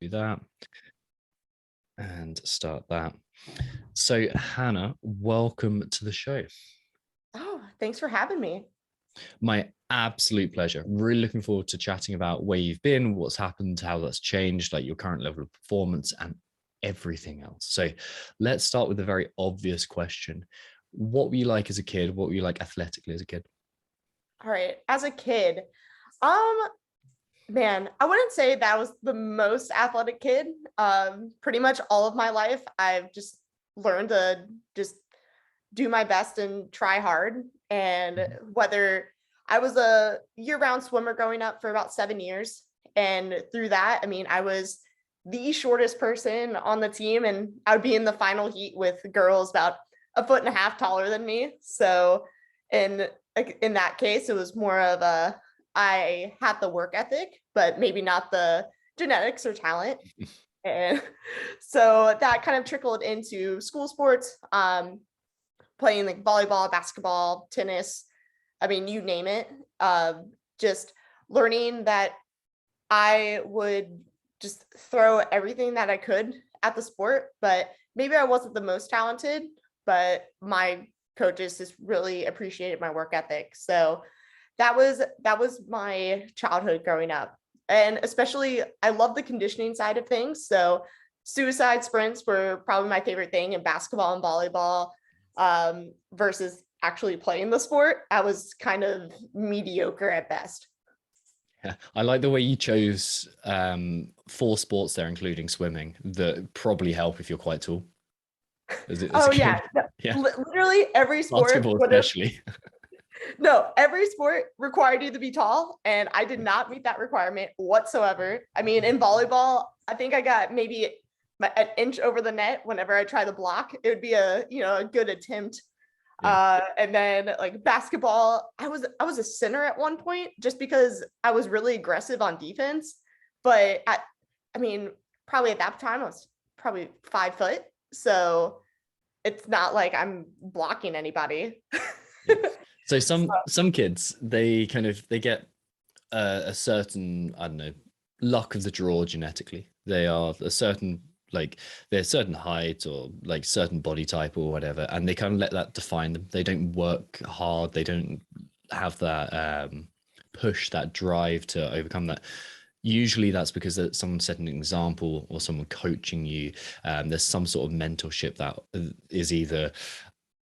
do that and start that. So, Hannah, welcome to the show. Oh, thanks for having me. My absolute pleasure. Really looking forward to chatting about where you've been, what's happened, how that's changed, like your current level of performance and everything else. So, let's start with a very obvious question. What were you like as a kid? What were you like athletically as a kid? All right. As a kid, um, man, I wouldn't say that was the most athletic kid. Pretty much all of my life, I've just learned to just do my best and try hard. And Mhm. whether I was a year-round swimmer growing up for about 7 years, and through that, I mean, I was the shortest person on the team, and I would be in the final heat with girls about a foot and a half taller than me. So, in in that case, it was more of a I had the work ethic, but maybe not the genetics or talent. And so that kind of trickled into school sports. Playing like volleyball, basketball, tennis. I mean, you name it. Just learning that I would just throw everything that I could at the sport, but maybe I wasn't the most talented, but my coaches just really appreciated my work ethic. So that was my childhood growing up. And especially I love the conditioning side of things. So suicide sprints were probably my favorite thing in basketball and volleyball versus actually playing the sport. I was kind of mediocre at best. Yeah, I like the way you chose four sports there, including swimming, that probably help if you're quite tall as a Oh yeah, kid. Yeah, literally every sport basketball would have especially. no, every sport required you to be tall, and I did not meet that requirement whatsoever. I mean, in volleyball, I think I got maybe an inch over the net whenever I try to block. It would be a good attempt. Yeah. And then like basketball, I was a center at one point just because I was really aggressive on defense. But I mean, probably at that time I was probably 5 foot, so it's not like I'm blocking anybody. Yeah. So some kids they get a certain, I don't know, luck of the draw genetically. They are a certain, like they're a certain height or like certain body type or whatever, and they kind of let that define them. They don't work hard. They don't have that push, that drive to overcome that. Usually that's because someone set an example or someone coaching you. There's some sort of mentorship that is either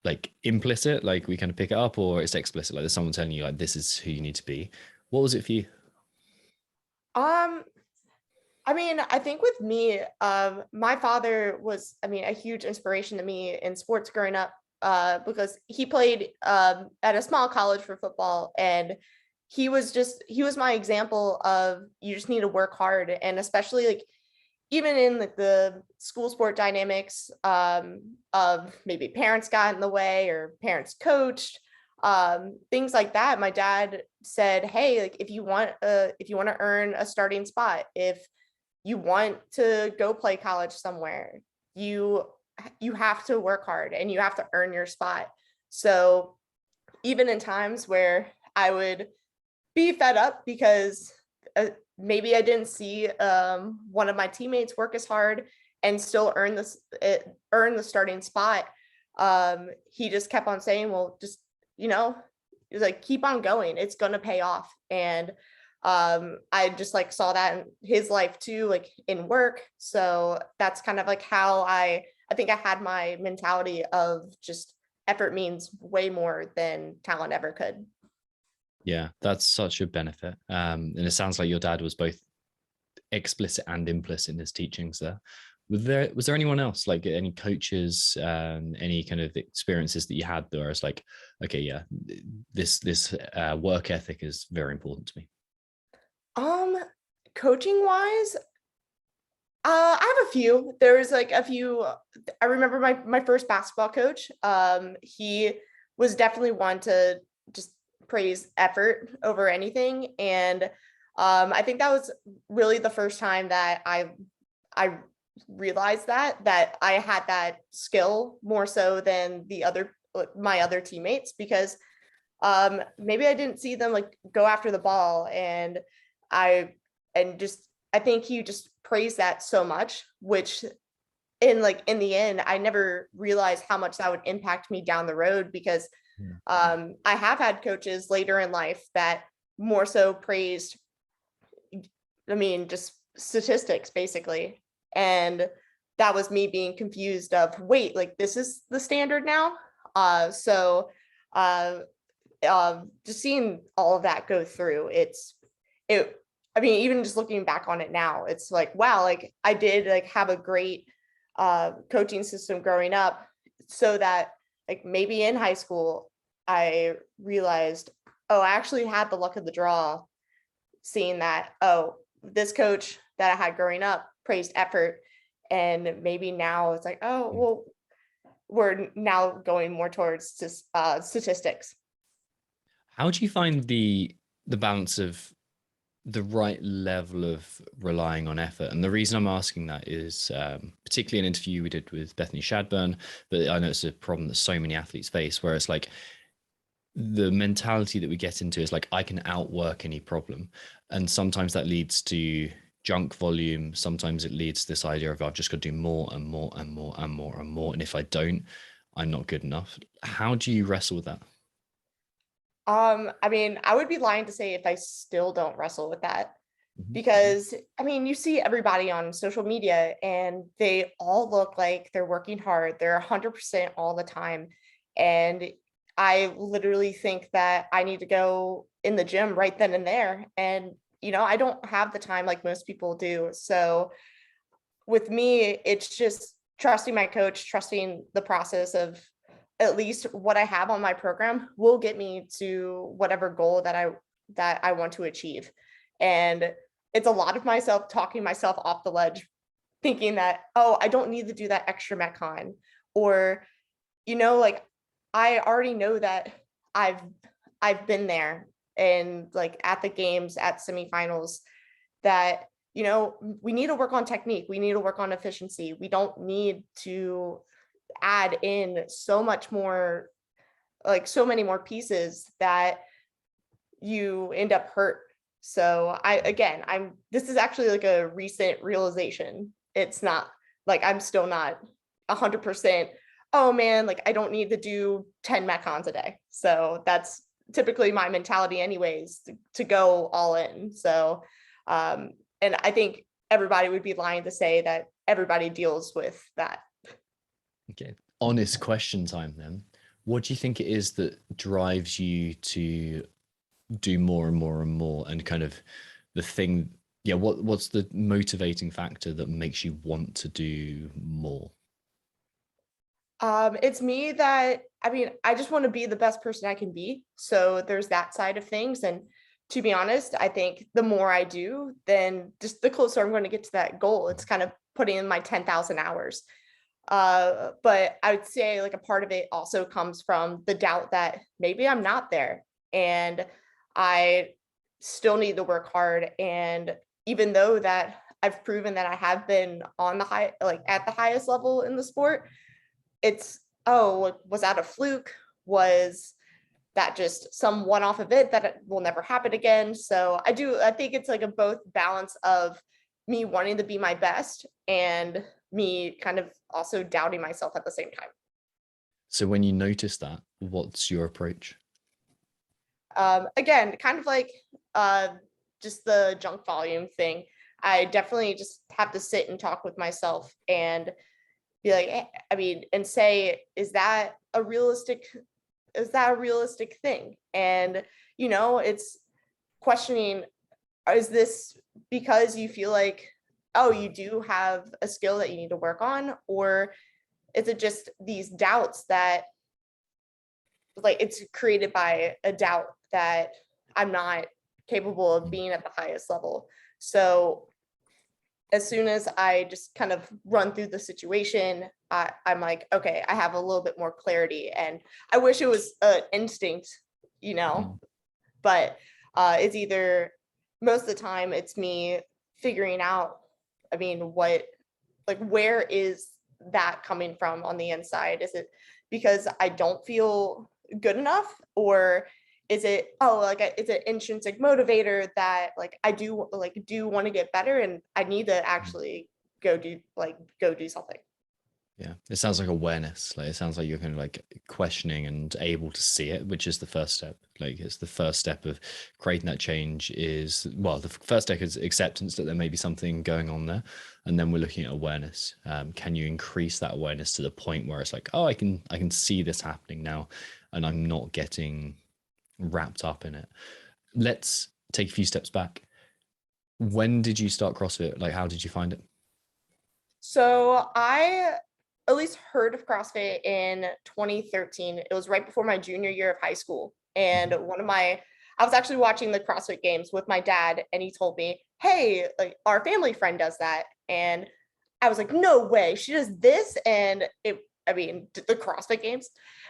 like implicit, like we kind of pick it up, or it's explicit, like there's someone telling you like this is who you need to be. What was it for you? Um, I mean, I think with me, my father was, I mean, a huge inspiration to me in sports growing up, because he played at a small college for football, and he was my example of you just need to work hard, and especially like even in like the school sport dynamics of maybe parents got in the way or parents coached, things like that. My dad said, "Hey, like if you want to earn a starting spot, if you want to go play college somewhere, you you have to work hard and you have to earn your spot." So even in times where I would be fed up because maybe I didn't see one of my teammates work as hard and still earn the starting spot. He just kept on saying, "Well, just you know, he's like keep on going. It's gonna pay off." And I just like saw that in his life too, like in work. So that's kind of like how I think I had my mentality of just effort means way more than talent ever could. Yeah, that's such a benefit. And it sounds like your dad was both explicit and implicit in his teachings there. Was there anyone else, like any coaches, any kind of experiences that you had there? It's like, okay, yeah, this work ethic is very important to me. Um, Coaching wise, I have a few. There was like a few. I remember my first basketball coach. He was definitely one to just praise effort over anything, and I think that was really the first time that I realized that I had that skill more so than the other my other teammates because maybe I didn't see them like go after the ball, and I and just I think he just praised that so much, which in the end, I never realized how much that would impact me down the road, because Yeah. I have had coaches later in life that more so praised, I mean, just statistics basically. And that was me being confused of, wait, like this is the standard now. So uh, just seeing all of that go through, it, I mean, even just looking back on it now, it's like, wow, like I did like have a great coaching system growing up, so that like maybe in high school, I realized, oh, I actually had the luck of the draw, seeing that, oh, this coach that I had growing up praised effort. And maybe now it's like, oh, well, we're now going more towards just statistics. How do you find the balance of the right level of relying on effort? And the reason I'm asking that is particularly an interview we did with Bethany Shadburn, but I know it's a problem that so many athletes face, where it's like the mentality that we get into is like, I can outwork any problem. And sometimes that leads to junk volume. Sometimes it leads to this idea of I've just got to do more and more and more and more and more. And if I don't, I'm not good enough. How do you wrestle with that? I mean, I would be lying to say if I still don't wrestle with that, Mhm. because I mean, you see everybody on social media and they all look like they're working hard. They're 100% all the time. And I literally think that I need to go in the gym right then and there. And, I don't have the time like most people do. So with me, it's just trusting my coach, trusting the process of at least what I have on my program will get me to whatever goal that I want to achieve. And it's a lot of myself talking myself off the ledge, thinking that, oh, I don't need to do that extra metcon. Or, like I already know that I've I've been there, and like at the games, at semifinals, that we need to work on technique, we need to work on efficiency, we don't need to add in so much more, like so many more pieces that you end up hurt. So I'm this is actually like a recent realization. It's not like I'm still not 100%, oh man, like I don't need to do 10 metcons a day. So that's typically my mentality anyways, to go all in. So and I think everybody would be lying to say that everybody deals with that. Okay. Honest question time then. What do you think it is that drives you to do more and more and more, and kind of the thing, yeah, what's the motivating factor that makes you want to do more? It's me that, I mean, I just want to be the best person I can be. So there's that side of things. And to be honest, I think the more I do, then just the closer I'm going to get to that goal. It's kind of putting in my 10,000 hours. But I would say like a part of it also comes from the doubt that maybe I'm not there, and I still need to work hard. And even though that I've proven that I have been on the high, like at the highest level in the sport, it's, oh, was that a fluke? Was that just some one-off event that it will never happen again? So I think it's like a both balance of me wanting to be my best and me kind of also doubting myself at the same time. So when you notice that, what's your approach? Again, kind of like uh, just the junk volume thing. I definitely just have to sit and talk with myself and be like, I mean, and say, is that a realistic thing? And, it's questioning, is this because you feel like, oh, you do have a skill that you need to work on? Or is it just these doubts that, like, it's created by a doubt that I'm not capable of being at the highest level? So as soon as I just kind of run through the situation, I'm like, okay, I have a little bit more clarity. And I wish it was an instinct, you know, Mm. but it's either, most of the time it's me figuring out, I mean, where is that coming from on the inside? Is it because I don't feel good enough, or is it, it's an intrinsic motivator that like I do want to get better and I need to actually go do something. Yeah, it sounds like awareness. Like it sounds like you're kind of like questioning and able to see it, which is the first step. Like it's the first step of creating that change is, well, the first step is acceptance that there may be something going on there. And then we're looking at awareness. Can you increase that awareness to the point where it's like, oh, I can see this happening now and I'm not getting wrapped up in it. Let's take a few steps back. When did you start CrossFit? Like, how did you find it? So I at least heard of CrossFit in 2013. It was right before my junior year of high school. And I was actually watching the CrossFit games with my dad, and he told me, hey, like our family friend does that. And I was like, no way, she does this. And the CrossFit games.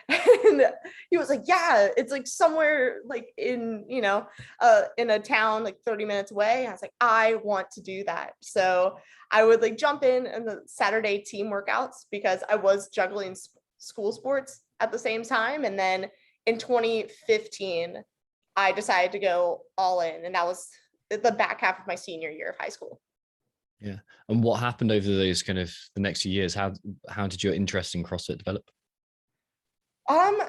And he was like, yeah, it's like somewhere like in a town like 30 minutes away. I was like, I want to do that. So I would like jump in the Saturday team workouts because I was juggling school sports at the same time. And then in 2015, I decided to go all in, and that was the back half of my senior year of high school. Yeah. And what happened over those kind of the next few years? How did your interest in CrossFit develop?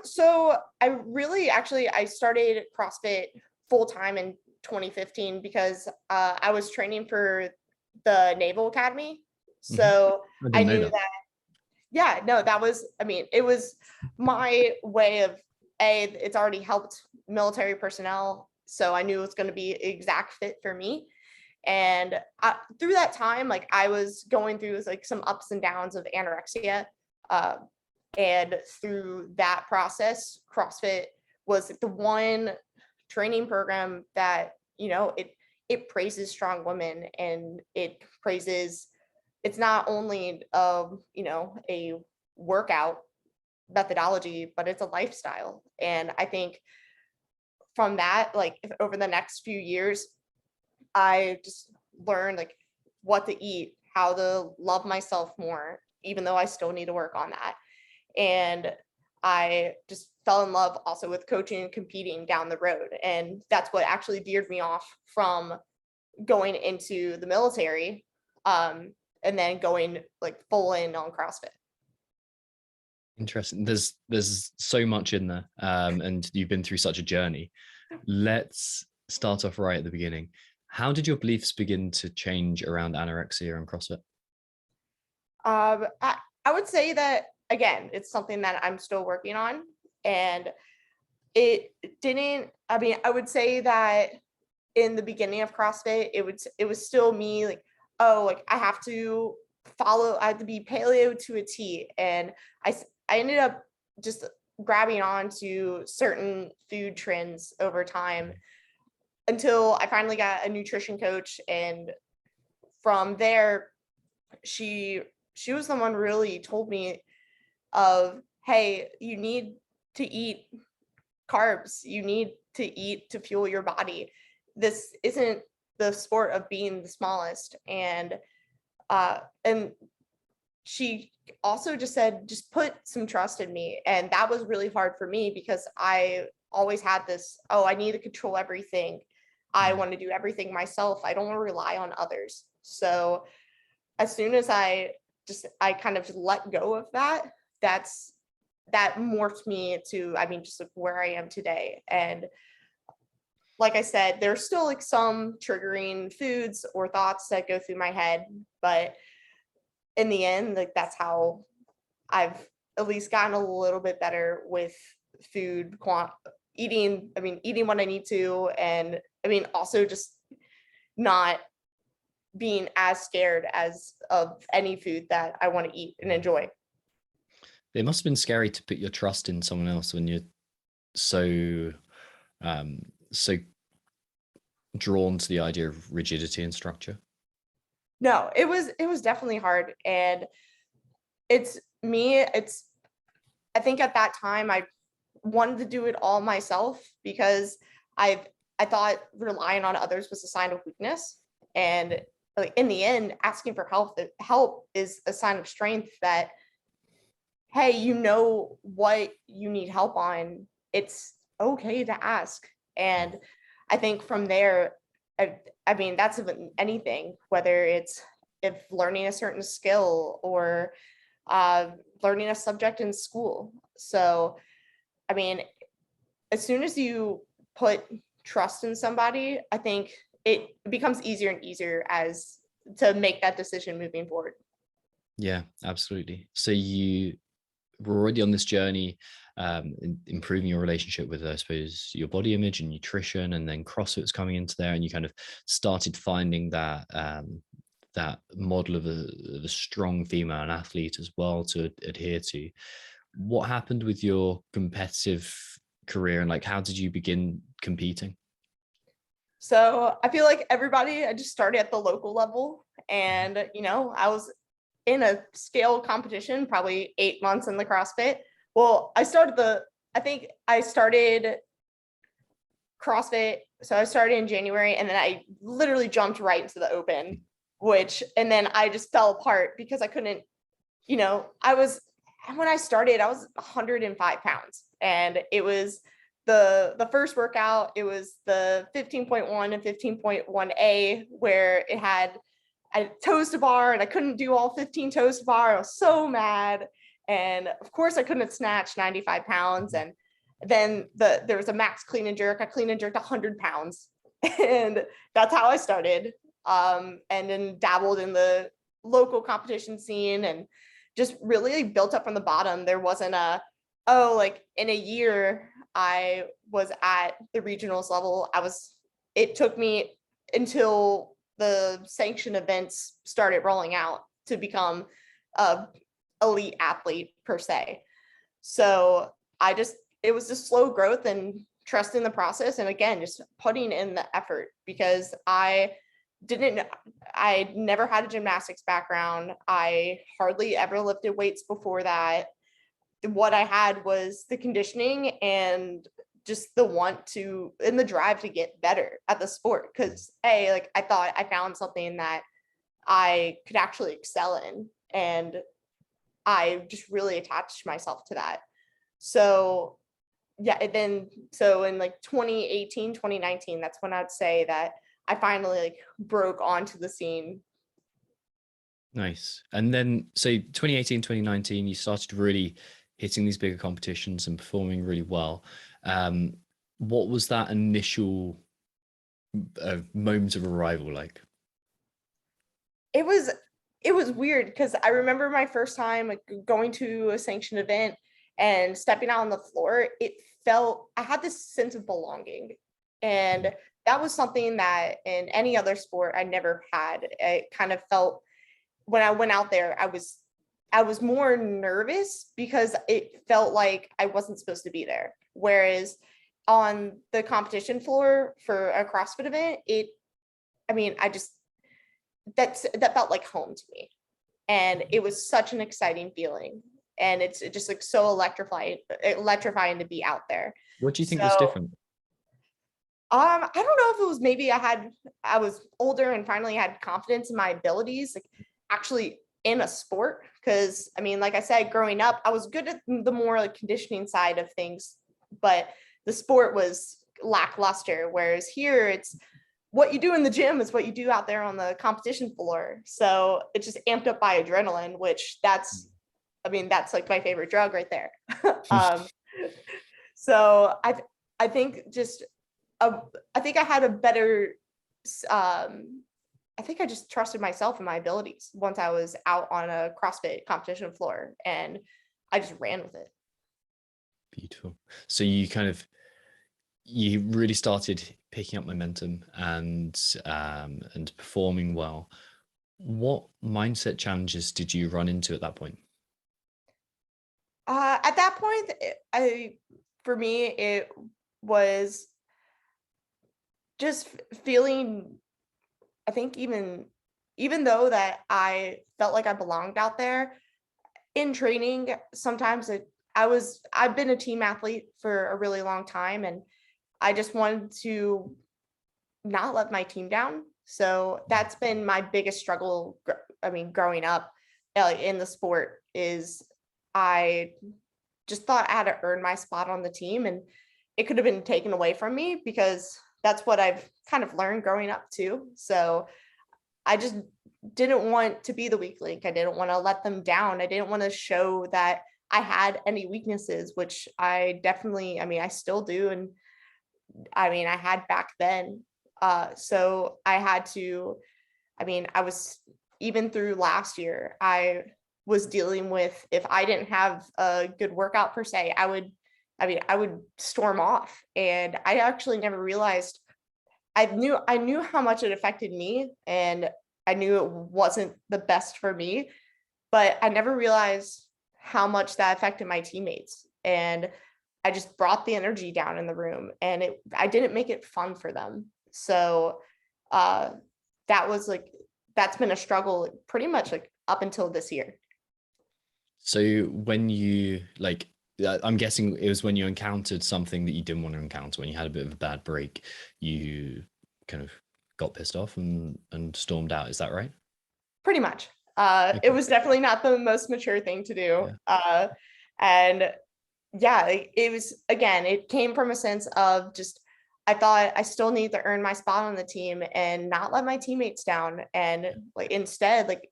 So I started CrossFit full time in 2015 because I was training for the Naval Academy. So I I didn't know knew that. that, yeah, no, that was, it was my way of it's already helped military personnel. So I knew it was going to be exact fit for me. And through that time, like I was going through like some ups and downs of anorexia. Uh, and through that process, CrossFit was the one training program that, it praises strong women, and it's not only a workout methodology, but it's a lifestyle. And I think from that, like over the next few years, I just learned like what to eat, how to love myself more, even though I still need to work on that. And I just fell in love also with coaching and competing down the road. And that's what actually veered me off from going into the military, and then going like full in on CrossFit. Interesting. There's so much in there. And you've been through such a journey. Let's start off right at the beginning. How did your beliefs begin to change around anorexia and CrossFit? I would say that again, it's something that I'm still working on, and it didn't. I would say that in the beginning of CrossFit, it was still me like, oh, like I have to I have to be paleo to a T, and I ended up just grabbing on to certain food trends over time until I finally got a nutrition coach, and from there, she was the one really told me of, hey, you need to eat carbs, you need to eat to fuel your body. This isn't the sport of being the smallest. And she also just said, just put some trust in me. And that was really hard for me because I always had this, oh, I need to control everything, I want to do everything myself, I don't want to rely on others. So as soon as I kind of let go of that, that morphed me to, just like where I am today. And like I said, there's still like some triggering foods or thoughts that go through my head, but in the end, like that's how I've at least gotten a little bit better with food eating what I need to, and also just not being as scared as of any food that I want to eat and enjoy. It must have been scary to put your trust in someone else when you're so so drawn to the idea of rigidity and structure. No, it was definitely hard. And I think at that time I wanted to do it all myself because I thought relying on others was a sign of weakness. And like in the end, asking for help is a sign of strength that, hey, you know what you need help on. It's okay to ask. And I think from there, I mean, that's even anything, whether it's if learning a certain skill or uh, learning a subject in school. So, I mean, as soon as you put trust in somebody, I think it becomes easier and easier as to make that decision moving forward. Yeah, absolutely. So you were already on this journey, improving your relationship with, I suppose, your body image and nutrition, and then CrossFit's coming into there, and you kind of started finding that that model of the strong female athlete as well to adhere to. What happened with your competitive career, and like how did you begin competing? So I feel like everybody, I just started at the local level. And, I was in a scale competition, probably 8 months in the CrossFit. Well, I think I started CrossFit. So I started in January and then I literally jumped right into the open, and then I just fell apart because I couldn't, I was, when I started, I was 105 pounds and it was the first workout. It was the 15.1 and 15.1A where it had a toes to bar and I couldn't do all 15 toes to bar. I was so mad. And of course I couldn't snatch 95 pounds. And then there was a max clean and jerk. I clean and jerked 100 pounds. And that's how I started. And then dabbled in the local competition scene and just really built up from the bottom. There wasn't like in a year I was at the regionals level. It took me until the sanctioned events started rolling out to become a elite athlete per se. So it was just slow growth and trusting the process. And again, just putting in the effort because I never had a gymnastics background. I hardly ever lifted weights before that. What I had was the conditioning and just the want to and the drive to get better at the sport. Because like I thought I found something that I could actually excel in. And I just really attached myself to that. So yeah, so in like 2018, 2019, that's when I'd say that I finally like broke onto the scene. Nice. And then, so 2018, 2019, you started really hitting these bigger competitions and performing really well. What was that initial moment of arrival like? It was weird because I remember my first time like going to a sanctioned event and stepping out on the floor. I had this sense of belonging, and that was something that in any other sport I never had. It kind of felt when I went out there, I was more nervous because it felt like I wasn't supposed to be there. Whereas on the competition floor for a CrossFit event, I mean, that felt like home to me. And it was such an exciting feeling. And it's just like so electrifying to be out there. What do you think was So different? I don't know if it was maybe I was older and finally had confidence in my abilities, like actually in a sport. Because I mean, like I said, growing up, I was good at the more like conditioning side of things, but the sport was lackluster. Whereas here, it's what you do in the gym is what you do out there on the competition floor. So it's just amped up by adrenaline, which that's like my favorite drug right there. um, so I think just I think I had a better I think I just trusted myself and my abilities once I was out on a CrossFit competition floor, and I just ran with it. Beautiful. So you really started picking up momentum and performing well. What mindset challenges did you run into at that point? At that point, for me, it was just feeling, I think even though that I felt like I belonged out there in training, sometimes I've been a team athlete for a really long time, and I just wanted to not let my team down. So that's been my biggest struggle. Growing up in the sport is I just thought I had to earn my spot on the team. And it could have been taken away from me, because that's what I've kind of learned growing up too. So I just didn't want to be the weak link. I didn't want to let them down. I didn't want to show that I had any weaknesses, which I definitely, I mean, I still do. And I mean, I had back then. So I had to, I mean, I was, even through last year, I was dealing with, if I didn't have a good workout per se, I mean, I would storm off. And I actually never realized, I knew how much it affected me, and I knew it wasn't the best for me, but I never realized how much that affected my teammates. And I just brought the energy down in the room, and I didn't make it fun for them. So uh that was like, that's been a struggle pretty much like up until this year. So when you like, I'm guessing it was when you encountered something that you didn't want to encounter, when you had a bit of a bad break, you kind of got pissed off and stormed out. Is that right? Pretty much. It Okay. was definitely not the most mature thing to do. Yeah. And yeah, it was, again, it came from a sense of just, I thought I still need to earn my spot on the team and not let my teammates down. And like, instead, like,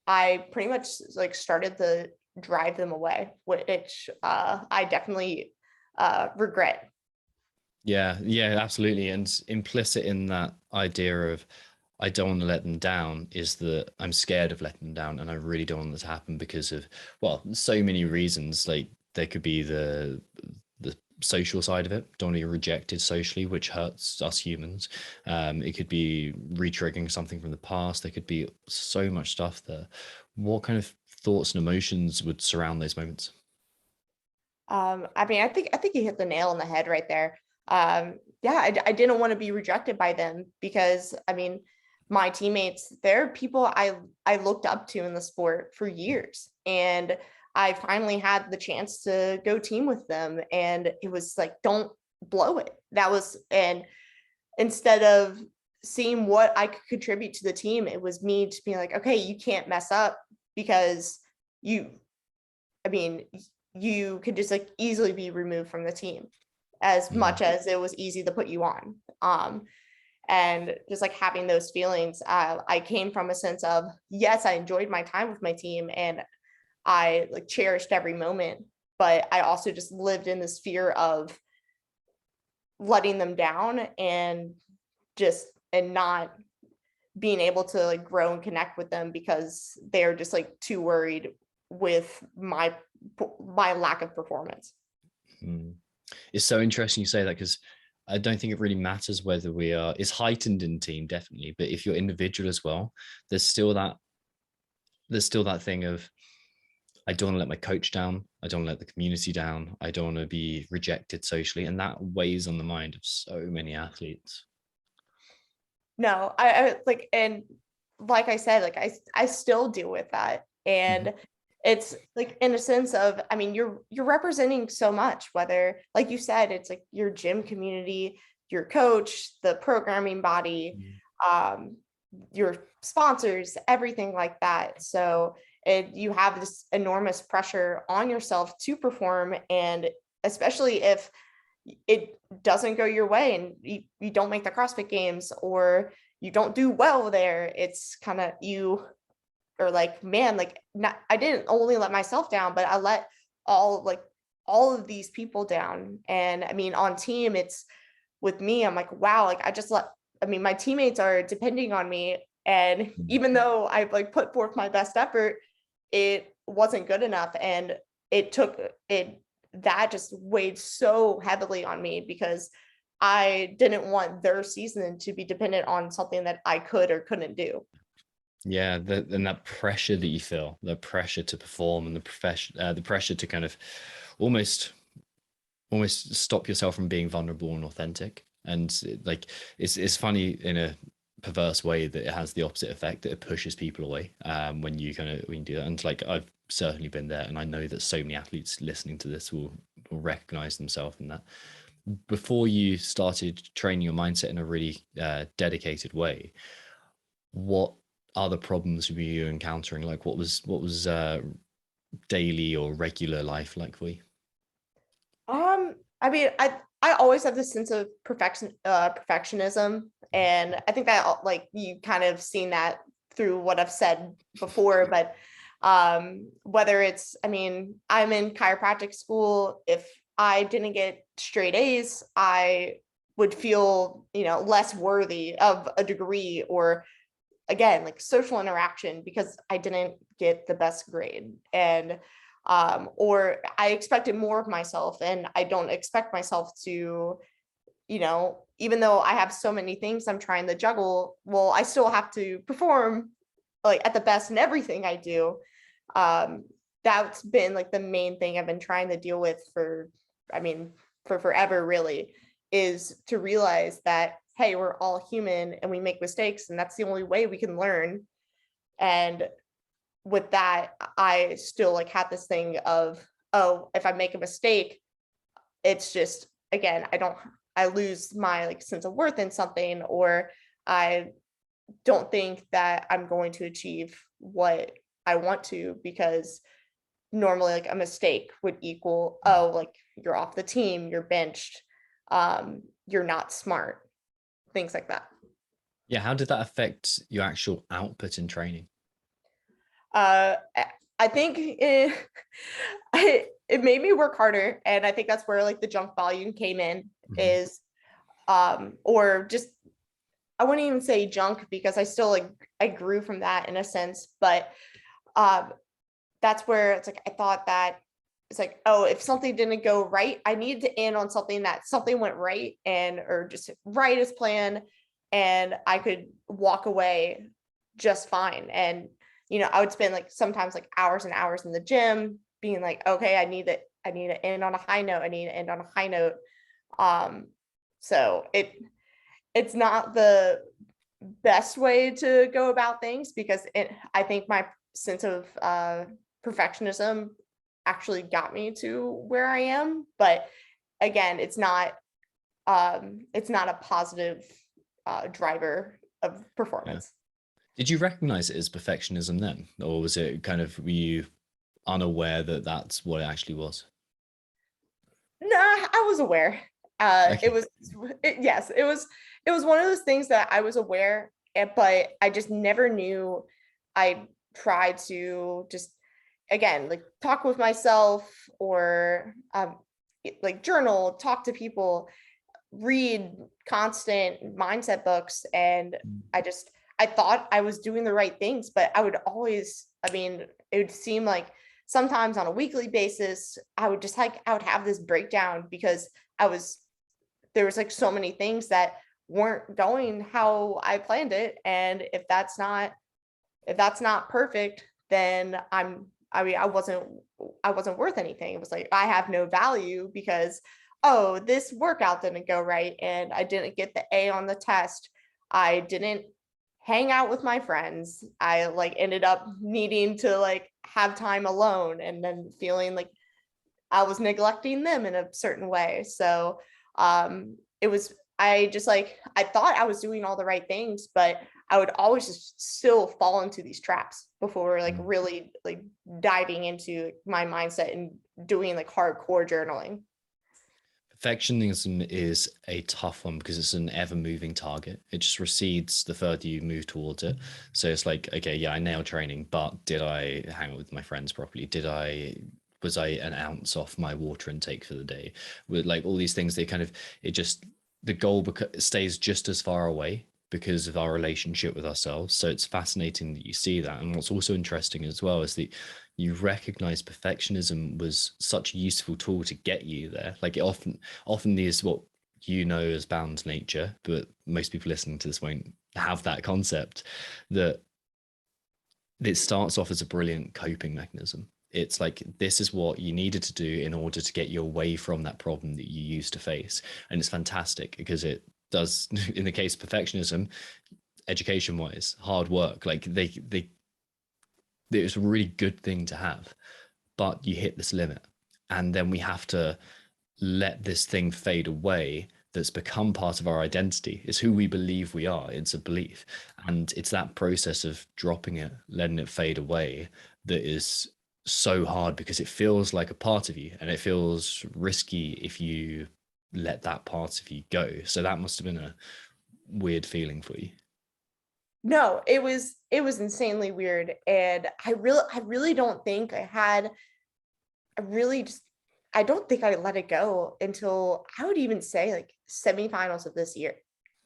I pretty much like started to drive them away, which I definitely regret. Yeah, yeah, absolutely. And implicit in that idea of I don't want to let them down is that I'm scared of letting them down, and I really don't want that to happen because of, well, so many reasons. Like there could be the social side of it, don't want to be rejected socially, which hurts us humans. It could be re-triggering something from the past. There could be so much stuff there. What kind of thoughts and emotions would surround those moments? I mean, I think you hit the nail on the head right there. Yeah, I didn't want to be rejected by them, because I mean, my teammates, they're people I looked up to in the sport for years, and I finally had the chance to go team with them, and it was like, don't blow it. That was, and instead of seeing what I could contribute to the team, it was me to be like, okay, you can't mess up, because you, I mean, you could just like easily be removed from the team, as Mm. much as it was easy to put you on. And just like having those feelings, I came from a sense of, yes, I enjoyed my time with my team and I like cherished every moment, but I also just lived in this fear of letting them down, and just, and not being able to like grow and connect with them, because they're just like too worried with my lack of performance. Mm. It's so interesting you say that because I don't think it really matters whether we are. It's heightened in team definitely, but if you're individual as well, there's still that there's still that thing of I don't want to let my coach down. I don't want to let the community down. I don't want to be rejected socially, and that weighs on the mind of so many athletes. No, I like, and like I said, like I still deal with that. Mhm. And it's like, in a sense of, I mean, you're representing so much, whether, like you said, it's like your gym community, your coach, the programming body, Mm. um, your sponsors, everything like that. So you have this enormous pressure on yourself to perform, and especially if it doesn't go your way and you don't make the CrossFit games, or you don't do well there, it's kind of, you are like, man, like, not, I didn't only let myself down, but I let all like all of these people down. And I mean, on team, it's, with me, I'm like, wow, like I just let, I mean, my teammates are depending on me. And Mm. even though I've like put forth my best effort, it wasn't good enough. And it took it, that just weighed so heavily on me, because I didn't want their season to be dependent on something that I could or couldn't do. Yeah, and that pressure that you feel, the pressure to perform, and the pressure to kind of almost almost stop yourself from being vulnerable and authentic. And like it's funny in a perverse way that it has the opposite effect, that it pushes people away when you kind of when you do that. And like I've certainly been there, and I know that so many athletes listening to this will recognize themselves in that. Before you started training your mindset in a really dedicated way, what other problems were you encountering? Like what was daily or regular life like for you? I mean, I always have this sense of perfectionism, and I think that like you kind of seen that through what I've said before. But whether it's, I mean, I'm in chiropractic school. If I didn't get straight A's, I would feel, less worthy of a degree, or again, like social interaction, because I didn't get the best grade. And or I expected more of myself, and I don't expect myself to, even though I have so many things I'm trying to juggle, well, I still have to perform like at the best in everything I do. um that's been like the main thing I've been trying to deal with for, I mean, for forever really, is to realize that, hey, we're all human and we make mistakes, and that's the only way we can learn. And with that, I still like had this thing of, oh, if I make a mistake, it's just, again, I lose my like sense of worth in something, or I don't think that I'm going to achieve what I want to, because normally like a mistake would equal, oh, like you're off the team, you're benched, you're not smart, things like that. Yeah, how did that affect your actual output in training? I think it made me work harder, and I think that's where like the junk volume came in. Mhm. Is or just, I wouldn't even say junk, because I still like, I grew from that in a sense, but um that's where it's like I thought that it's like, oh, if something didn't go right, I needed to end on something that something went right, and or just right as planned, and I could walk away just fine. And I would spend like sometimes like hours and hours in the gym being like, okay, I need to end on a high note. I need to end on a high note. Um, so it's not the best way to go about things, because I think my sense of perfectionism actually got me to where I am. But again, it's not a positive driver of Yeah. performance. Did you recognize it as perfectionism then, or was it kind of, were you unaware that that's what it actually was? No, I was aware. It Okay. was, yes, it was one of those things that I was aware, but I just never knew. I tried to just, again, like talk with myself, or like journal, talk to people, read constant mindset books, and Mm. I thought I was doing the right things, but I would always, I mean, it would seem like sometimes on a weekly basis, I would have this breakdown, because I was there was like so many things that weren't going how I planned it. And if that's not perfect, then I mean, I wasn't worth anything. It was like I have no value, because, oh, this workout didn't go right, and I didn't get the A on the test. I didn't hang out with my friends. I like ended up needing to like have time alone, and then feeling like I was neglecting them in a certain way. So it was, I just like, I thought I was doing all the right things, but I would always just still fall into these traps before like Mm. really like diving into my mindset and doing like hardcore journaling. Perfectionism is a tough one because it's an ever moving target. It just recedes the further you move towards it. So it's like, okay, yeah, I nailed training, but did I hang out with my friends properly? Was I an ounce off my water intake for the day? With like all these things, they kind of, it just, the goal stays just as far away because of our relationship with ourselves. So it's fascinating that you see that. And what's also interesting as well is that you recognize perfectionism was such a useful tool to get you there. Like it often is what you know as bound nature, but most people listening to this won't have that concept, that it starts off as a brilliant coping mechanism. It's like this is what you needed to do in order to get you away from that problem that you used to face. And it's fantastic because it does, in the case of perfectionism, education wise, hard work, like it's a really good thing to have, but you hit this limit. And then we have to let this thing fade away that's become part of our identity. It's who we believe we are. It's a belief. And it's that process of dropping it, letting it fade away, that is so hard because it feels like a part of you and it feels risky if you let that part of you go. So that must have been a weird feeling for you. No, it was insanely weird. And I really don't think I really just I don't think I let it go until I would even say like semifinals of this year.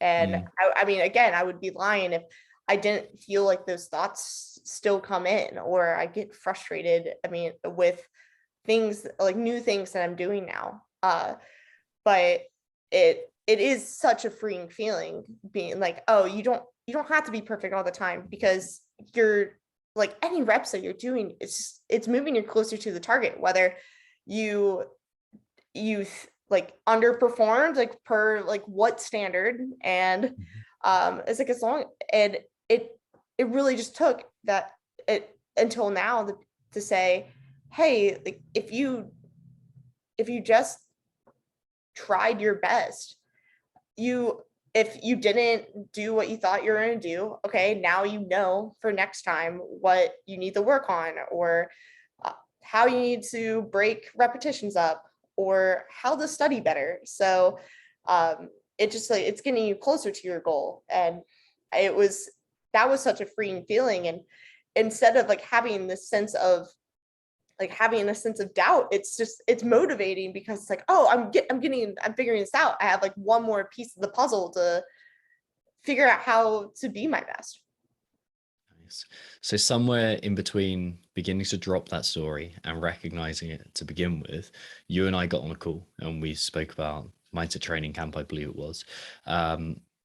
And Mm. I mean, again, I would be lying if I didn't feel like those thoughts still come in, or I get frustrated. I mean, with things like new things that I'm doing now. But it is such a freeing feeling being like, oh, you don't have to be perfect all the time, because you're like any reps that you're doing, it's moving you closer to the target, whether you like underperformed like per like what standard. And Mhm. it's like as long and it really just took that it until now to say, hey, like if you just tried your best, you if you didn't do what you thought you were going to do, okay, now you know for next time what you need to work on, or uh, how you need to break repetitions up, or how to study better. So it just like it's getting you closer to your goal. And it was that was such a freeing feeling. And instead of like having a sense of doubt, it's motivating, because it's like, oh, I'm figuring this out. I have like one more piece of the puzzle to figure out how to be my best. Nice. So somewhere in between beginning to drop that story and recognizing it to begin with, you and I got on a call and we spoke about mindset training camp, I believe it was.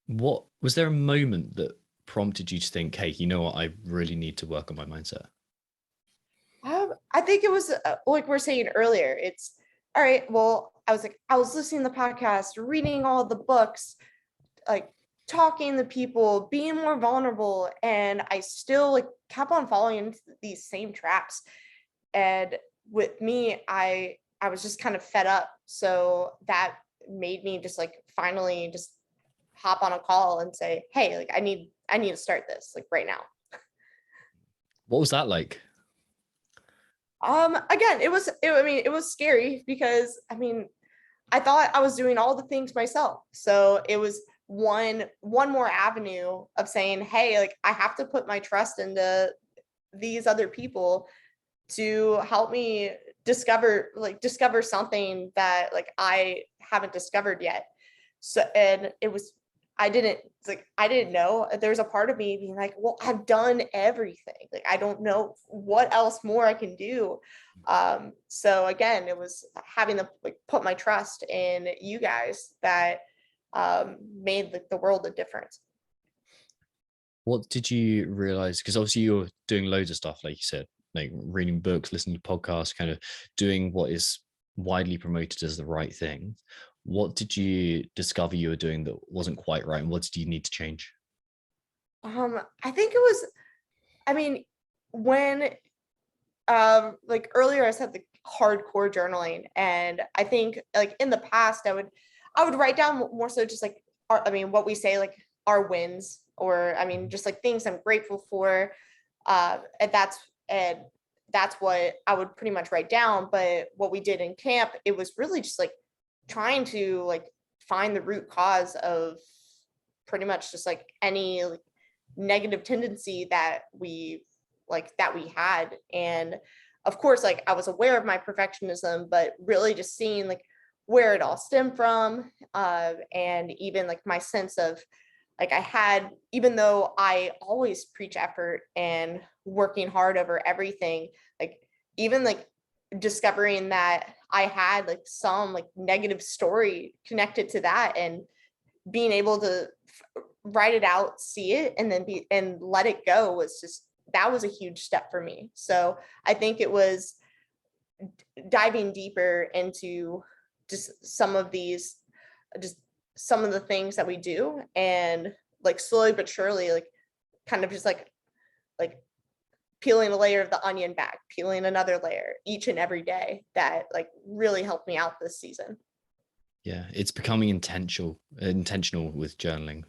What was there a moment that prompted you to think, hey, you know what, I really need to work on my mindset? I think it was like we're saying earlier. It's all right. Well, I was listening to the podcast, reading all the books, like talking to people, being more vulnerable, and I still like kept on falling into these same traps. And with me, I was just kind of fed up. So that made me just like finally just hop on a call and say, hey, like I need to start this like right now. What was that like? Again, I mean, it was scary, because I mean, I thought I was doing all the things myself. So it was one more avenue of saying, hey, like I have to put my trust into these other people to help me discover something that like I haven't discovered yet. So and it was I didn't know. There's a part of me being like, well, I've done everything. Like I don't know what else more I can do. So again, it was having to like put my trust in you guys that made like the world a difference. What did you realize? Because obviously you're doing loads of stuff, like you said, like reading books, listening to podcasts, kind of doing what is widely promoted as the right thing. What did you discover you were doing that wasn't quite right? And what did you need to change? I think it was, I mean, when like earlier I said the hardcore journaling, and I think like in the past I would write down more so just like I mean what we say like our wins, or I mean just like things I'm grateful for. And that's what I would pretty much write down. But what we did in camp, it was really just like trying to like find the root cause of pretty much just like any like, negative tendency that we had. And of course, like I was aware of my perfectionism, but really just seeing like where it all stemmed from. And even like my sense of like I had, even though I always preach effort and working hard over everything, like even like discovering that I had like some like negative story connected to that, and being able to write it out, see it, and then be and let it go was just that was a huge step for me. So I think it was diving deeper into just just some of the things that we do, and like slowly but surely, like kind of just like peeling a layer of the onion back, peeling another layer each and every day, that like really helped me out this season. Yeah, it's becoming intentional with journaling.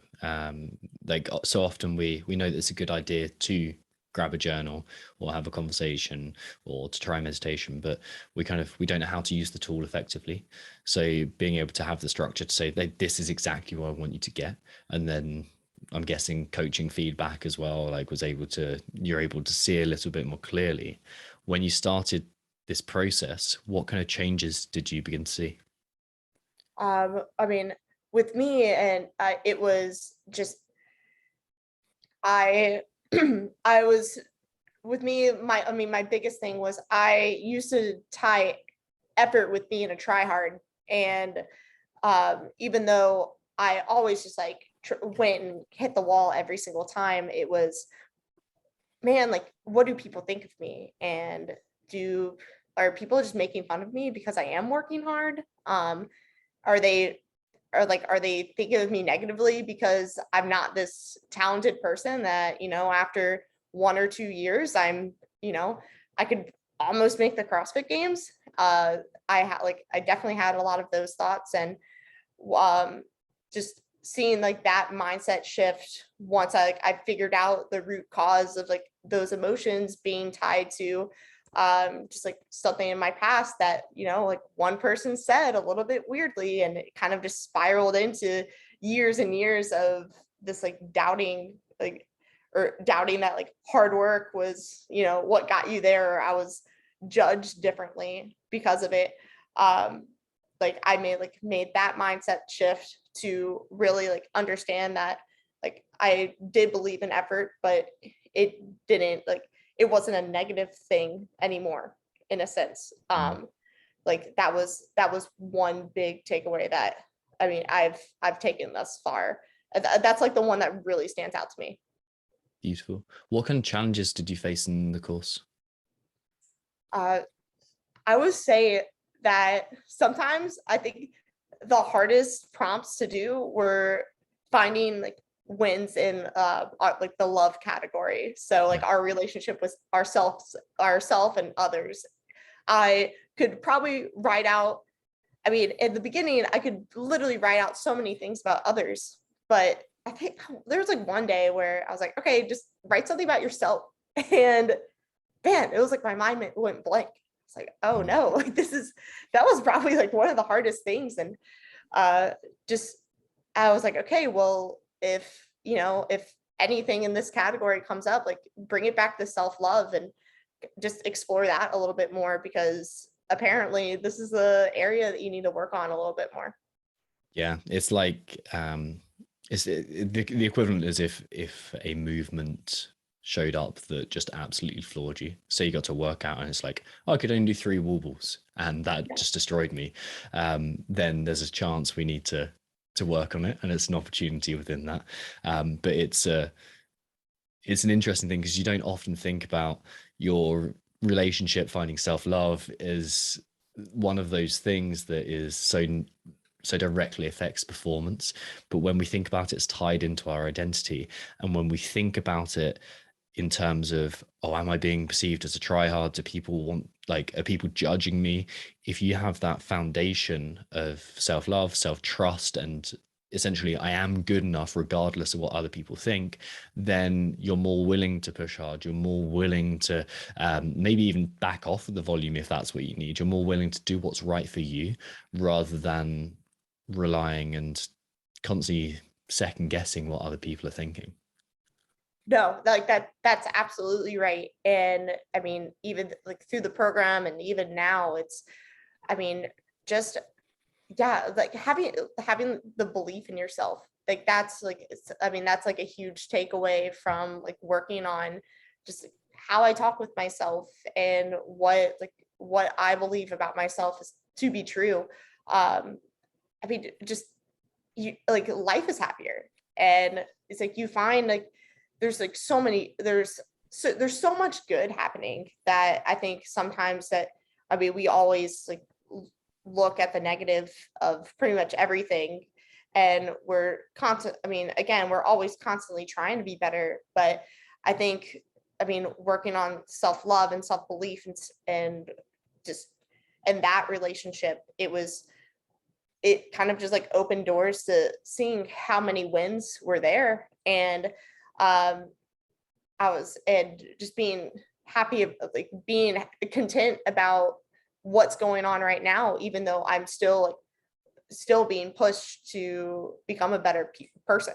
Like so often we know that it's a good idea to grab a journal or have a conversation or to try meditation, but we don't know how to use the tool effectively. So being able to have the structure to say that this is exactly what I want you to get, and then I'm guessing coaching feedback as well, like you're able to see a little bit more clearly. When you started this process, what kind of changes did you begin to see? I mean, with me, and it was just I I was with me, my biggest thing was I used to tie effort with being a try hard. And even though I always just like went and hit the wall every single time, it was, man, like, what do people think of me? And do are people just making fun of me because I am working hard? Are they are they thinking of me negatively because I'm not this talented person that, after 1 or 2 years, I could almost make the CrossFit games. I definitely had a lot of those thoughts, and um just seeing like that mindset shift once I figured out the root cause of like those emotions being tied to just like something in my past that, like one person said a little bit weirdly, and it kind of just spiraled into years and years of this like doubting, like, or doubting that like hard work was, what got you there, or I was judged differently because of it. um like I made that mindset shift to really like understand that like I did believe in effort, but it didn't like it wasn't a negative thing anymore, in a sense. Like that was one big takeaway that I've taken thus far. That's like the one that really stands out to me. Beautiful. What kind of challenges did you face in the course? uh I would say that sometimes I think the hardest prompts to do were finding like wins in like the love category. So like Yeah. our relationship with ourself and others. I could probably write out, I mean, in the beginning, I could literally write out so many things about others, but I think there was like one day where I was like, okay, just write something about yourself. And man, it was like my mind went blank. It's like, oh Mm. no, like that was probably like one of the hardest things. And uh just I was like, okay, well, if anything in this category comes up, like bring it back to self-love and just explore that a little bit more, because apparently this is the area that you need to work on a little bit more. Yeah, it's like the equivalent is if a movement showed up that just absolutely floored you. Say you got to work out and it's like, oh, I could only do 3 wall balls and that just destroyed me. Then there's a chance we need to work on it, and it's an opportunity within that. But it's an interesting thing because you don't often think about your relationship finding self-love as one of those things that is so directly affects performance. But when we think about it, it's tied into our identity. And when we think about it in terms of, oh, am I being perceived as a tryhard? Do people are people judging me? If you have that foundation of self-love, self-trust, and essentially I am good enough regardless of what other people think, then you're more willing to push hard. You're more willing to maybe even back off of the volume if that's what you need. You're more willing to do what's right for you rather than relying and constantly second guessing what other people are thinking. No, like that's absolutely right. And I mean, even like through the program and even now, it's, I mean, just, yeah, like having the belief in yourself, like that's like that's like a huge takeaway from like working on just how I talk with myself and what I believe about myself is to be true. Just you like life is happier, and it's like you find like there's like there's so much good happening that I think sometimes that we always like look at the negative of pretty much everything, and we're constant again, we're always constantly trying to be better. But I think working on self-love and self-belief and just and that relationship, it kind of just like opened doors to seeing how many wins were there. And um and just being happy, like being content about what's going on right now, even though I'm still being pushed to become a better person.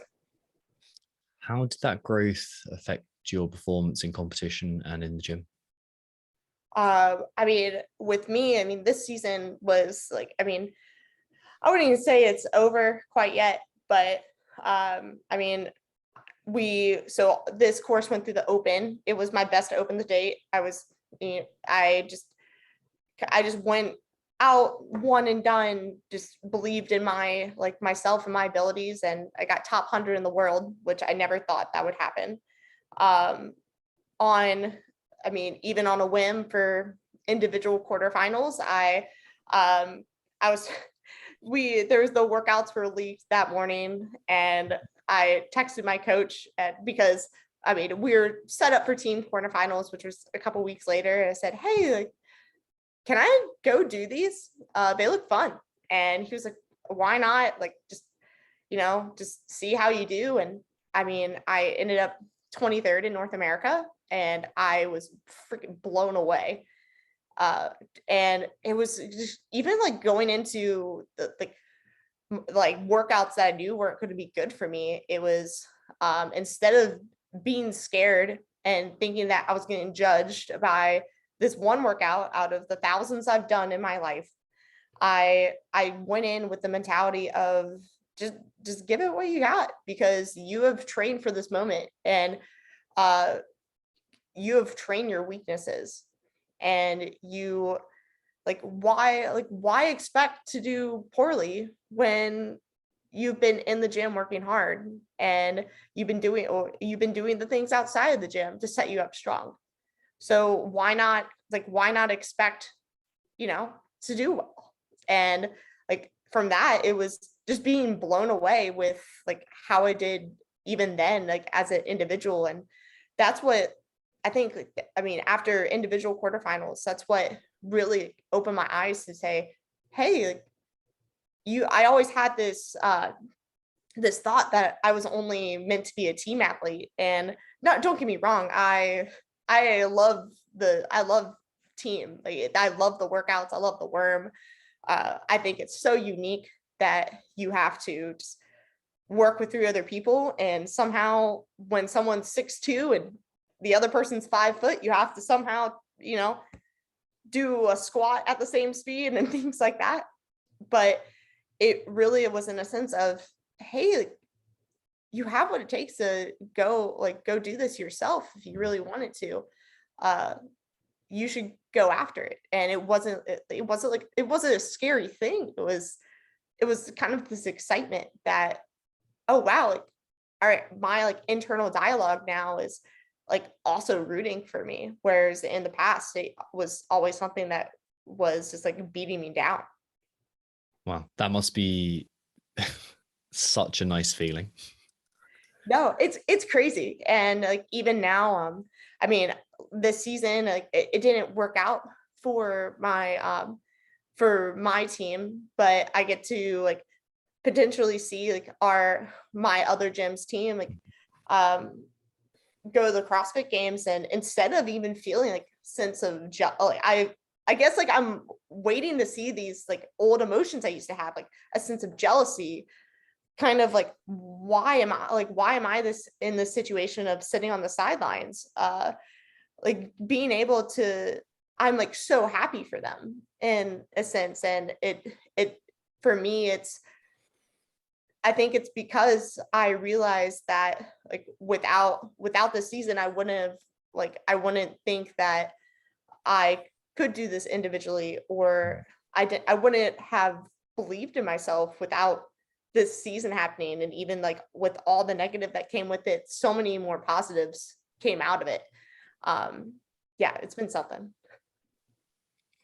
How did that growth affect your performance in competition and in the gym? I mean, with me, I mean, this season was like, I mean, I wouldn't even say it's over quite yet, but I mean, so this course went through the open. It was my best to open the date. I just went out one and done, just believed in myself and my abilities, and I got top 100 in the world, which I never thought that would happen. Um, on I mean, even on a whim for individual quarterfinals, I was there was the workouts were leaked that morning, and I texted my coach because I mean, we were set up for team quarterfinals, which was a couple weeks later. And I said, "Hey, like, can I go do these? They look fun." And he was like, "Why not? Like, just see how you do." And I mean, I ended up 23rd in North America, and I was freaking blown away. And it was just even like going into the like workouts that I knew weren't going to be good for me. It was instead of being scared and thinking that I was getting judged by this one workout out of the thousands I've done in my life, I went in with the mentality of just give it what you got, because you have trained for this moment, and uh you have trained your weaknesses, and you why expect to do poorly when you've been in the gym working hard, and you've been doing the things outside of the gym to set you up strong. So why not expect, to do well? And like from that, it was just being blown away with like how I did even then, like as an individual. And that's what I think, like, I mean, after individual quarterfinals, that's what really opened my eyes to say, hey, like, I always had this thought that I was only meant to be a team athlete. And not, don't get me wrong, I love team. Like, I love the workouts, I love the worm. I think it's so unique that you have to just work with 3 other people, and somehow when someone's 6'2" and the other person's 5 foot, you have to somehow, do a squat at the same speed and things like that. But it was in a sense of, hey, like, you have what it takes to go do this yourself. If you really wanted to, uh you should go after it. And it wasn't a scary thing. It was kind of this excitement that, oh wow, like, all right, my like internal dialogue now is like also rooting for me, whereas in the past it was always something that was just like beating me down. Wow, that must be such a nice feeling. No, it's crazy. And like even now, I mean, this season, like it didn't work out for my team, but I get to like potentially see like my other gym's team like um go to the CrossFit games, and instead of even feeling like sense of like I guess like I'm waiting to see these like old emotions I used to have, like a sense of jealousy, kind of like why am I this in this situation of sitting on the sidelines, like being able to, I'm like so happy for them in a sense. And it for me, I think it's because I realized that like without the season, I wouldn't think that I could do this individually, or I wouldn't have believed in myself without this season happening. And even like with all the negative that came with it, so many more positives came out of it. Um, yeah, it's been something.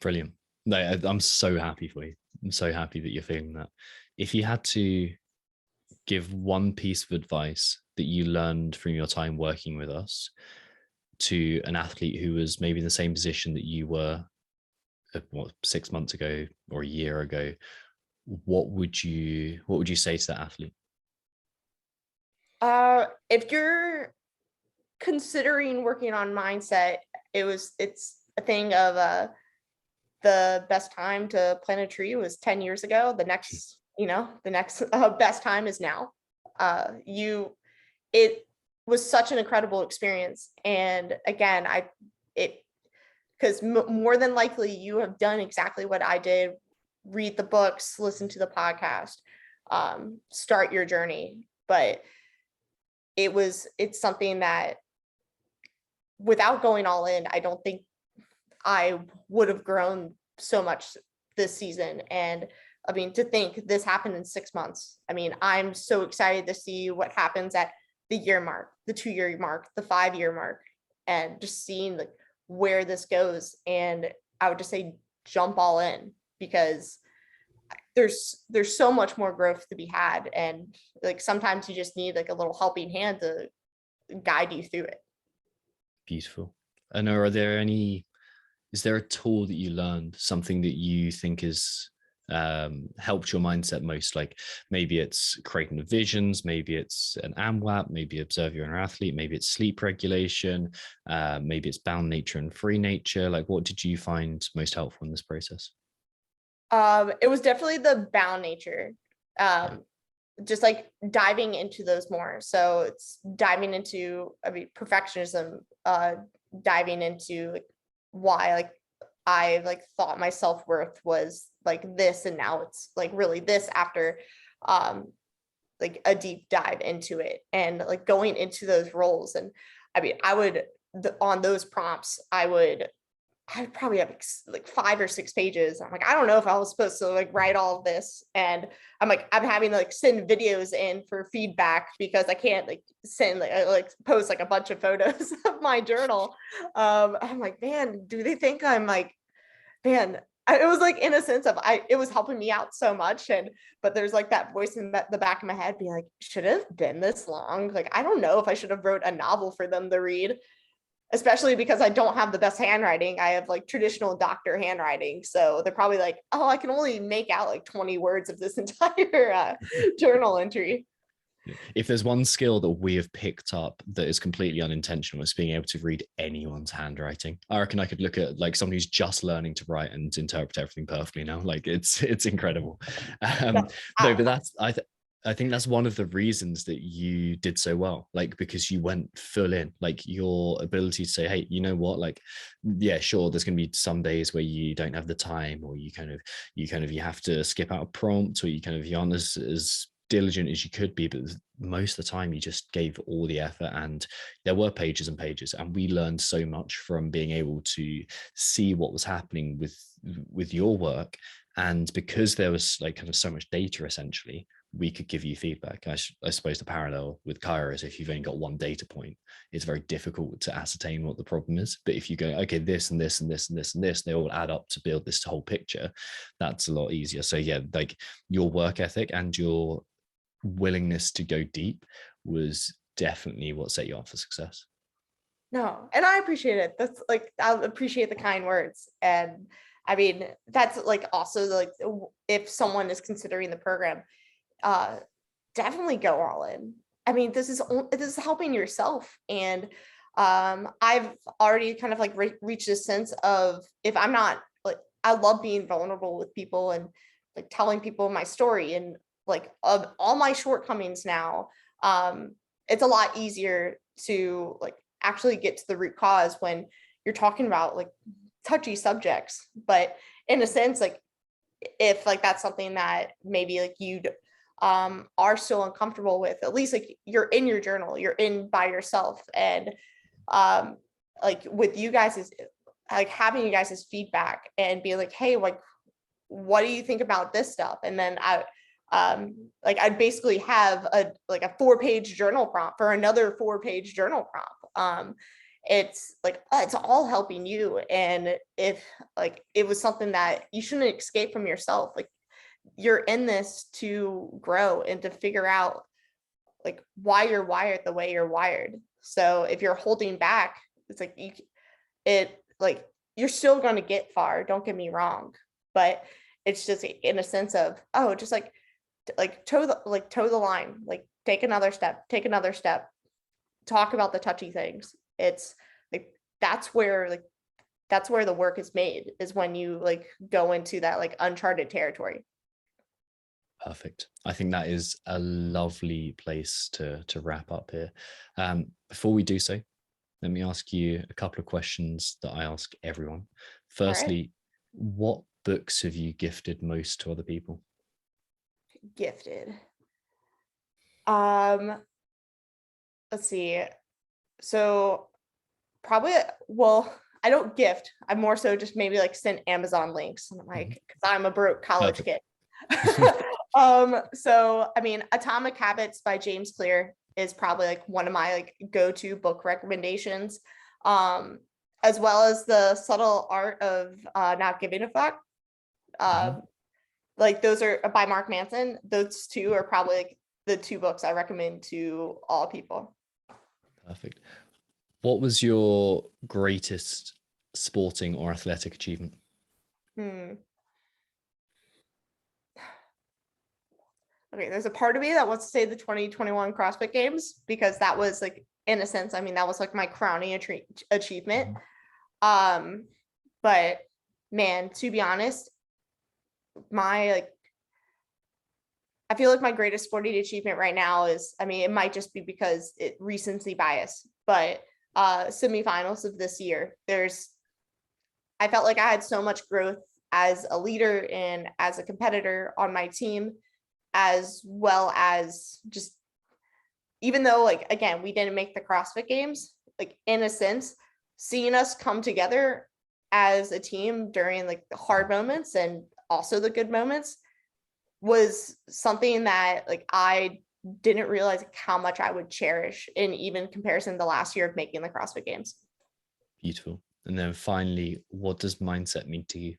Brilliant. No, I'm so happy for you. I'm so happy that you're feeling that. If you had to give one piece of advice that you learned from your time working with us to an athlete who was maybe in the same position that you were 6 months ago or a year ago, what would you say to that athlete? If you're considering working on mindset, it's a thing of the best time to plant a tree was 10 years ago. The next best time is now. It was such an incredible experience. And again, because more than likely you have done exactly what I did: read the books, listen to the podcast, start your journey. But it's something that, without going all in, I don't think I would have grown so much this season. And I mean, to think this happened in 6 months. I mean, I'm so excited to see what happens at the year mark, the 2-year mark, the 5-year mark, and just seeing like where this goes. And I would just say jump all in, because there's so much more growth to be had. And like sometimes you just need like a little helping hand to guide you through it. Beautiful. And is there a tool that you learned, something that you think has helped your mindset most? Like maybe it's creating the visions, maybe it's an AMWAP, maybe observe your inner athlete, maybe it's sleep regulation, maybe it's bound nature and free nature. Like what did you find most helpful in this process? It was definitely the bound nature. Just like diving into those more. So it's diving into, I mean, perfectionism, diving into like why like I like thought my self-worth was like this, and now it's like really this, after like a deep dive into it, and like going into those roles. And I mean, on those prompts, I'd probably have like 5 or 6 pages. I'm like, I don't know if I was supposed to like write all of this. And I'm having to like send videos in for feedback, because I can't like send like post like a bunch of photos of my journal. I'm like, man, do they think I'm like, man, it was like in a sense of it was helping me out so much. But there's like that voice in the back of my head being like, should it have been this long? Like, I don't know if I should have wrote a novel for them to read, especially because I don't have the best handwriting. I have like traditional doctor handwriting. So they're probably like, oh, I can only make out like 20 words of this entire journal entry. If there's one skill that we have picked up that is completely unintentional, it's being able to read anyone's handwriting. I reckon I could look at like somebody who's just learning to write and interpret everything perfectly now. Like it's incredible. No, but I think that's one of the reasons that you did so well, like because you went full in, like your ability to say, hey, you know what, like, yeah, sure, there's going to be some days where you don't have the time, or you have to skip out a prompt, or you aren't as diligent as you could be, but most of the time you just gave all the effort, and there were pages and pages, and we learned so much from being able to see what was happening with your work. And because there was like kind of so much data, essentially we could give you feedback. I suppose the parallel with Kyra is if you've only got one data point, it's very difficult to ascertain what the problem is. But if you go, okay, this and this and this and this and this, they all add up to build this whole picture, that's a lot easier. So yeah, like your work ethic and your willingness to go deep was definitely what set you up for success. No, and I appreciate it. That's like, I appreciate the kind words. And I mean, that's like also like, if someone is considering the program, definitely go all in. I mean, this is helping yourself. And I've already kind of like reached a sense of, if I'm not like, I love being vulnerable with people and like telling people my story, and like of all my shortcomings now. It's a lot easier to like actually get to the root cause when you're talking about like touchy subjects. But in a sense, like if like that's something that maybe like you'd are still uncomfortable with, at least like you're in your journal, you're in by yourself. And like with you guys is like having you guys' feedback and be like, hey, like what do you think about this stuff? And then I'd basically have a 4-page journal prompt for another 4-page journal prompt. It's like it's all helping you. And if like it was something that you shouldn't escape from yourself, like you're in this to grow and to figure out like why you're wired the way you're wired. So if you're holding back, it's like you're still going to get far, don't get me wrong, but it's just in a sense of, oh, just like toe the line, like take another step, talk about the touchy things. It's like that's where the work is made, is when you like go into that like uncharted territory. Perfect. I think that is a lovely place to wrap up here. Before we do so, let me ask you a couple of questions that I ask everyone. All right. Firstly, what books have you gifted most to other people? Gifted. Um, let's see. So probably, well, I don't gift. I more so just maybe like send Amazon links. And I'm like, because I'm a broke college Perfect. kid. So I mean, Atomic Habits by James Clear is probably like one of my like go-to book recommendations. As well as The Subtle Art of Not Giving a Fuck. Like those are by Mark Manson. Those two are probably like the two books I recommend to all people. Perfect. What was your greatest sporting or athletic achievement? Hmm. Okay, there's a part of me that wants to say the 2021 CrossFit Games, because that was like, in a sense, I mean, that was like my crowning achievement. But man, to be honest, my like, I feel like my greatest sporting achievement right now is, I mean, it might just be because it recency bias, but semifinals of this year, I felt like I had so much growth as a leader and as a competitor on my team, as well as just, even though like, again, we didn't make the CrossFit Games, like in a sense, seeing us come together as a team during like the hard moments and also the good moments was something that like I didn't realize like, how much I would cherish in even comparison to the last year of making the CrossFit Games. Beautiful. And then finally, what does mindset mean to you?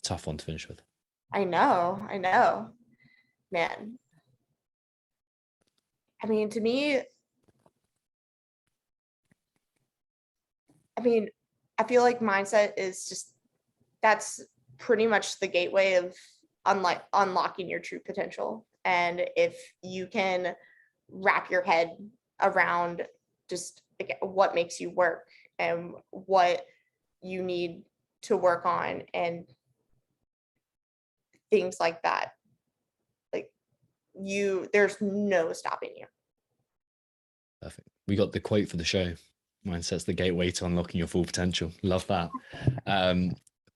Tough one to finish with. I know, man. I mean, to me, I mean, I feel like mindset is just, that's pretty much the gateway of unlocking your true potential. And if you can wrap your head around just like what makes you work and what you need to work on and things like that, like there's no stopping you. Perfect. We got the quote for the show. Mindset's the gateway to unlocking your full potential. Love that.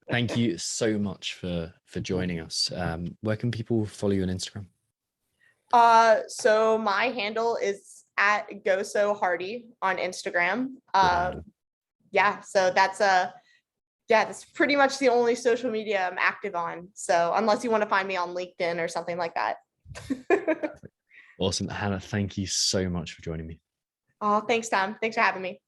Thank you so much for joining us. Where can people follow you on Instagram? So my handle is at Go So Hardy on Instagram. Yeah, so that's pretty much the only social media I'm active on. So unless you want to find me on LinkedIn or something like that. Awesome. Hannah, thank you so much for joining me. Oh, thanks, Tom. Thanks for having me.